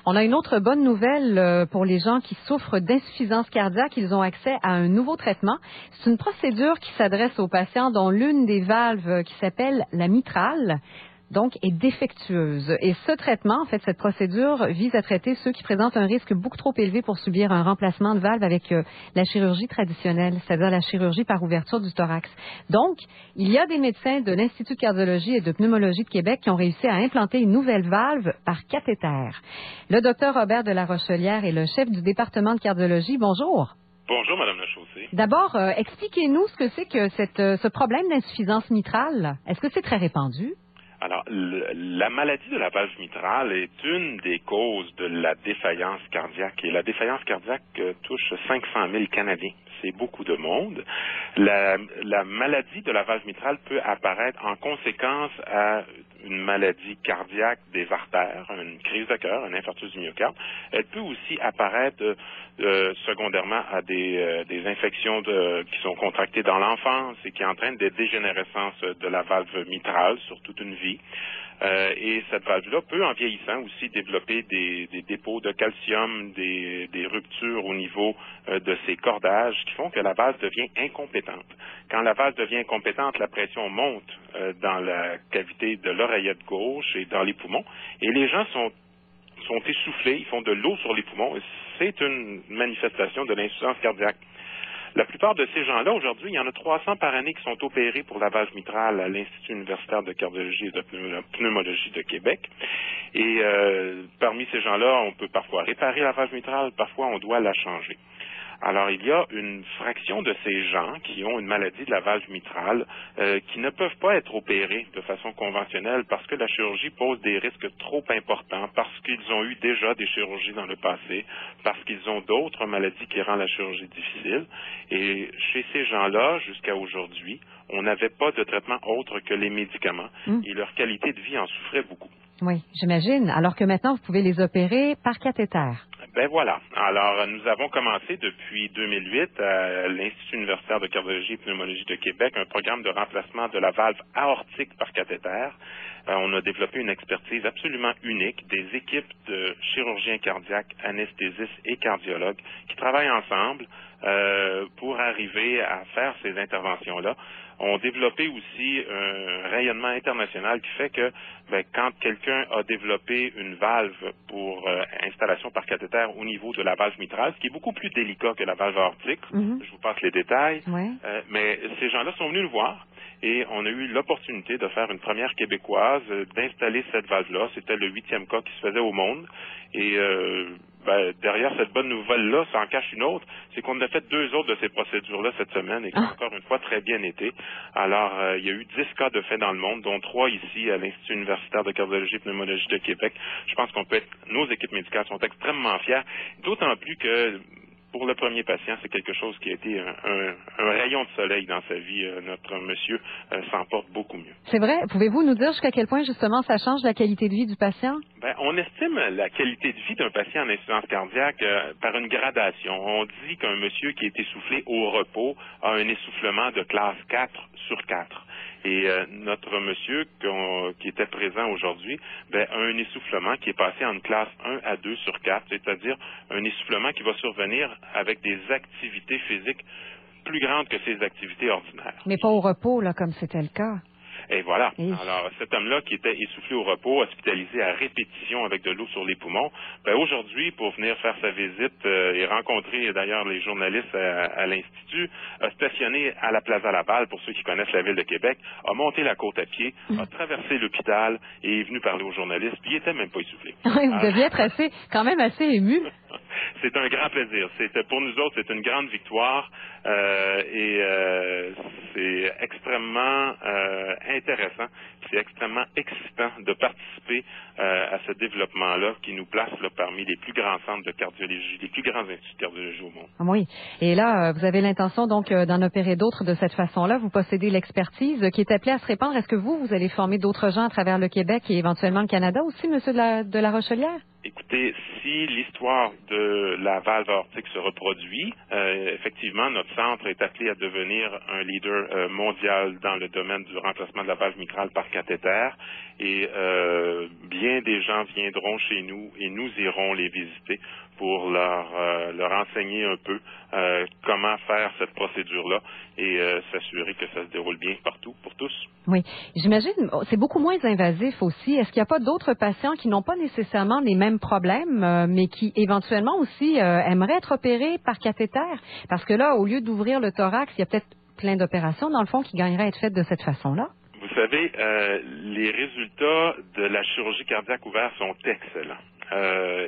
On a une autre bonne nouvelle pour les gens qui souffrent d'insuffisance cardiaque. Ils ont accès à un nouveau traitement. C'est une procédure qui s'adresse aux patients dont l'une des valves qui s'appelle la mitrale, donc, est défectueuse. Et ce traitement, en fait, cette procédure vise à traiter ceux qui présentent un risque beaucoup trop élevé pour subir un remplacement de valve avec la chirurgie traditionnelle, c'est-à-dire la chirurgie par ouverture du thorax. Donc, il y a des médecins de l'Institut de cardiologie et de pneumologie de Québec qui ont réussi à implanter une nouvelle valve par cathéter. Le docteur Robert de la Rochelière est le chef du département de cardiologie. Bonjour. Bonjour, Madame Lachaussée. D'abord, expliquez-nous ce que c'est que ce problème d'insuffisance mitrale. Est-ce que c'est très répandu? Alors, la maladie de la valve mitrale est une des causes de la défaillance cardiaque. Et la défaillance cardiaque touche 500 000 Canadiens. C'est beaucoup de monde. La maladie de la valve mitrale peut apparaître en conséquence à une maladie cardiaque des artères, une crise de cœur, un infarctus du myocarde. Elle peut aussi apparaître secondairement à des infections qui sont contractées dans l'enfance et qui entraînent des dégénérescences de la valve mitrale sur toute une vie. Et cette valve-là peut, en vieillissant, aussi développer des dépôts de calcium, des ruptures au niveau de ses cordages qui font que la valve devient incompétente. Quand la valve devient incompétente, la pression monte dans la cavité de l'oreillette gauche et dans les poumons. Et les gens sont essoufflés, ils font de l'eau sur les poumons. C'est une manifestation de l'insuffisance cardiaque. La plupart de ces gens-là, aujourd'hui, il y en a 300 par année qui sont opérés pour la valve mitrale à l'Institut universitaire de cardiologie et de pneumologie de Québec. Et parmi ces gens-là, on peut parfois réparer la valve mitrale, parfois on doit la changer. Alors, il y a une fraction de ces gens qui ont une maladie de la valve mitrale qui ne peuvent pas être opérés de façon conventionnelle parce que la chirurgie pose des risques trop importants, parce qu'ils ont eu déjà des chirurgies dans le passé, parce qu'ils ont d'autres maladies qui rendent la chirurgie difficile. Et chez ces gens-là, jusqu'à aujourd'hui, on n'avait pas de traitement autre que les médicaments et leur qualité de vie en souffrait beaucoup. Oui, j'imagine. Alors que maintenant, vous pouvez les opérer par cathéter. Ben voilà. Alors, nous avons commencé depuis 2008 à l'Institut universitaire de cardiologie et pneumologie de Québec un programme de remplacement de la valve aortique par cathéter. On a développé une expertise absolument unique, des équipes de chirurgiens cardiaques, anesthésistes et cardiologues qui travaillent ensemble pour arriver à faire ces interventions-là. On a développé aussi un rayonnement international qui fait que quand quelqu'un a développé une valve pour installation par cathéter au niveau de la valve mitrale, ce qui est beaucoup plus délicat que la valve aortique, je vous passe les détails, mais ces gens-là sont venus nous voir et on a eu l'opportunité de faire une première québécoise, d'installer cette valve-là. C'était le 8e cas qui se faisait au monde et derrière cette bonne nouvelle-là, ça en cache une autre, c'est qu'on a fait 2 autres de ces procédures-là cette semaine et qui ont encore une fois très bien été. Alors, il y a eu 10 cas de fait dans le monde, dont 3 ici à l'Institut universitaire de cardiologie et pneumologie de Québec. Je pense nos équipes médicales sont extrêmement fiers, d'autant plus que pour le premier patient, c'est quelque chose qui a été un rayon de soleil dans sa vie. Notre monsieur s'en porte beaucoup mieux. C'est vrai? Pouvez-vous nous dire jusqu'à quel point, justement, ça change la qualité de vie du patient? On estime la qualité de vie d'un patient en insuffisance cardiaque par une gradation. On dit qu'un monsieur qui est essoufflé au repos a un essoufflement de classe 4 sur 4. Et notre monsieur qui était présent aujourd'hui a un essoufflement qui est passé en classe 1 à 2 sur 4, c'est-à-dire un essoufflement qui va survenir avec des activités physiques plus grandes que ses activités ordinaires. Mais pas au repos, là, comme c'était le cas. Et voilà. Alors, cet homme-là qui était essoufflé au repos, hospitalisé à répétition avec de l'eau sur les poumons, aujourd'hui, pour venir faire sa visite et rencontrer d'ailleurs les journalistes à l'Institut, a stationné à la Plaza Laval, pour ceux qui connaissent la ville de Québec, a monté la côte à pied, a traversé l'hôpital et est venu parler aux journalistes, puis il était même pas essoufflé. Oui, vous deviez être quand même assez ému. C'est un grand plaisir. Pour nous autres, c'est une grande victoire c'est extrêmement intéressant. C'est extrêmement excitant de participer à ce développement-là qui nous place parmi les plus grands centres de cardiologie, les plus grands instituts de cardiologie au monde. Oui. Et là, vous avez l'intention donc d'en opérer d'autres de cette façon-là. Vous possédez l'expertise qui est appelée à se répandre. Est-ce que vous allez former d'autres gens à travers le Québec et éventuellement le Canada aussi, Monsieur de la Rochelière? Écoutez, si l'histoire de la valve aortique se reproduit, effectivement, notre centre est appelé à devenir un leader mondial dans le domaine du remplacement de la valve mitrale par cathéter. Et bien des gens viendront chez nous et nous irons les visiter pour leur enseigner un peu comment faire cette procédure-là et s'assurer que ça se déroule bien partout pour tous. Oui, j'imagine, c'est beaucoup moins invasif aussi. Est-ce qu'il n'y a pas d'autres patients qui n'ont pas nécessairement les mêmes problèmes, mais qui éventuellement aussi aimeraient être opérés par cathéter? Parce que là, au lieu d'ouvrir le thorax, il y a peut-être plein d'opérations, dans le fond, qui gagneraient à être faites de cette façon-là. Vous savez, les résultats de la chirurgie cardiaque ouverte sont excellents.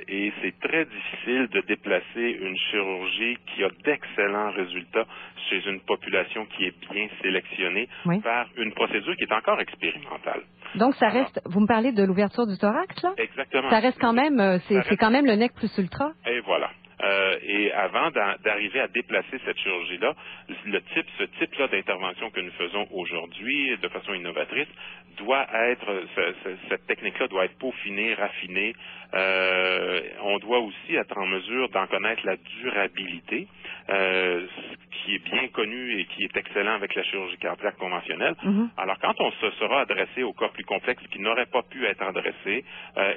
Et c'est très difficile de déplacer une chirurgie qui a d'excellents résultats chez une population qui est bien sélectionnée par une procédure qui est encore expérimentale. Donc, ça reste, vous me parlez de l'ouverture du thorax, là? Exactement. Ça reste quand même, c'est quand même le nec plus ultra. Et voilà. Et avant d'arriver à déplacer cette chirurgie-là, ce type-là d'intervention que nous faisons aujourd'hui de façon innovatrice doit être, cette technique-là doit être peaufinée, raffinée. On doit aussi être en mesure d'en connaître la durabilité, qui est bien connu et qui est excellent avec la chirurgie cardiaque conventionnelle. Alors, quand on se sera adressé aux cas plus complexes qui n'auraient pas pu être adressés,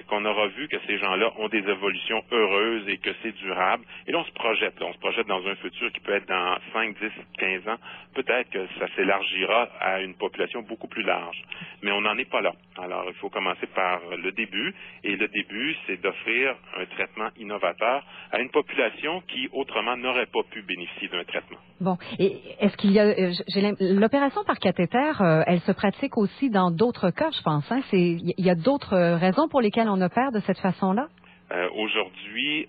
qu'on aura vu que ces gens-là ont des évolutions heureuses et que c'est durable, et là, on se projette dans un futur qui peut être dans 5, 10, 15 ans. Peut-être que ça s'élargira à une population beaucoup plus large. Mais on n'en est pas là. Alors, il faut commencer par le début. Et le début, c'est d'offrir un traitement innovateur à une population qui, autrement, n'aurait pas pu bénéficier d'un traitement. Bon. Et est-ce qu'il y a... l'opération par cathéter, elle se pratique aussi dans d'autres cas, je pense. Hein? Il y a d'autres raisons pour lesquelles on opère de cette façon-là? Aujourd'hui,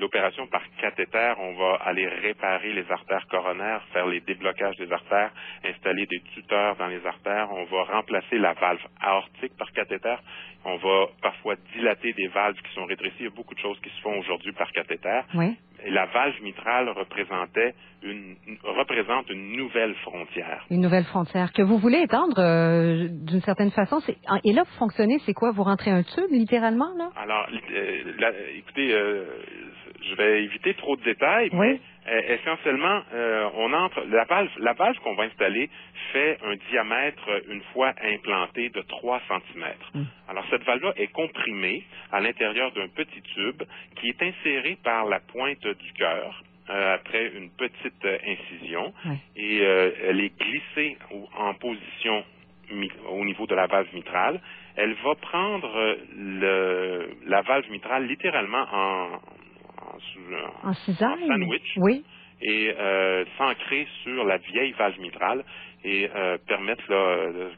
l'opération par cathéter, on va aller réparer les artères coronaires, faire les déblocages des artères, installer des tuteurs dans les artères. On va remplacer la valve aortique par cathéter. On va parfois dilater des valves qui sont rétrécies. Il y a beaucoup de choses qui se font aujourd'hui par cathéter. Oui. Et la valve mitrale représente une nouvelle frontière. Une nouvelle frontière que vous voulez étendre d'une certaine façon. Et là, vous fonctionnez, c'est quoi? Vous rentrez un tube, littéralement, là? Alors, écoutez, je vais éviter trop de détails, mais essentiellement, on entre. La valve qu'on va installer fait un diamètre, une fois implantée, de 3 cm. Alors, cette valve-là est comprimée à l'intérieur d'un petit tube qui est inséré par la pointe du cœur après une petite incision. Et elle est glissée en position au niveau de la valve mitrale. Elle va prendre la valve mitrale littéralement en sandwich et s'ancrer sur la vieille valve mitrale et permettre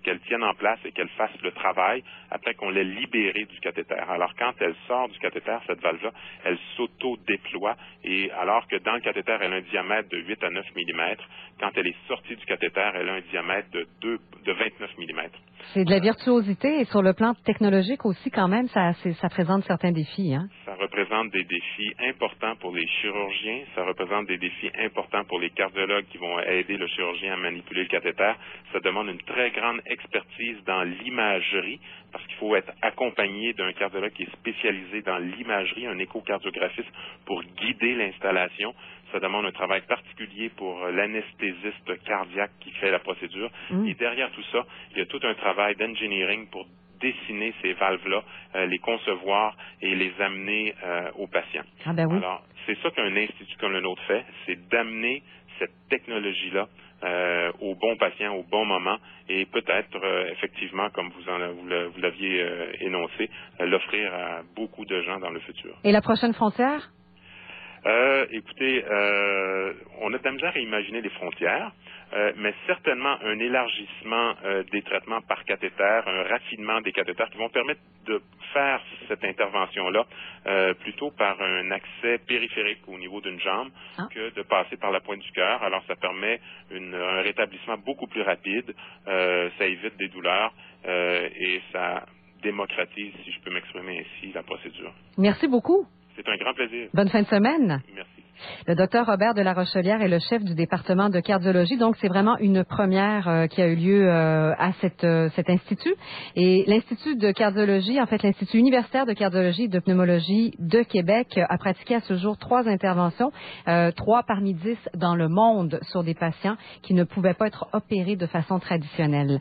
qu'elle tienne en place et qu'elle fasse le travail après qu'on l'ait libérée du cathéter. Alors, quand elle sort du cathéter, cette valve-là, elle s'auto-déploie et alors que dans le cathéter, elle a un diamètre de 8 à 9 mm, quand elle est sortie du cathéter, elle a un diamètre de 29 mm. C'est de la virtuosité et sur le plan technologique aussi, quand même, ça présente certains défis, hein? Ça représente des défis importants pour les chirurgiens, ça représente des défis importants pour les cardiologues qui vont aider le chirurgien à manipuler le cathéter. Ça demande une très grande expertise dans l'imagerie, parce qu'il faut être accompagné d'un cardiologue qui est spécialisé dans l'imagerie, un échocardiographiste, pour guider l'installation. Ça demande un travail particulier pour l'anesthésiste cardiaque qui fait la procédure. Et derrière tout ça, il y a tout un travail d'engineering pour dessiner ces valves-là, les concevoir et les amener aux patients. Ah ben oui. Alors, c'est ça qu'un institut comme le nôtre fait, c'est d'amener cette technologie-là au bon patient, au bon moment, et peut-être, effectivement, comme vous l'aviez énoncé, l'offrir à beaucoup de gens dans le futur. Et la prochaine frontière? Écoutez, on a de la misère à imaginer les frontières, mais certainement un élargissement des traitements par cathéter, un raffinement des cathéters qui vont permettre de faire cette intervention-là plutôt par un accès périphérique au niveau d'une jambe que de passer par la pointe du cœur. Alors, ça permet un rétablissement beaucoup plus rapide, ça évite des douleurs et ça démocratise, si je peux m'exprimer ainsi, la procédure. Merci beaucoup. C'est un grand plaisir. Bonne fin de semaine. Merci. Le docteur Robert de la Rochelière est le chef du département de cardiologie. Donc, c'est vraiment une première qui a eu lieu à cet institut. Et l'Institut de cardiologie, en fait, l'Institut universitaire de cardiologie et de pneumologie de Québec a pratiqué à ce jour 3 interventions, 3 parmi 10 dans le monde sur des patients qui ne pouvaient pas être opérés de façon traditionnelle.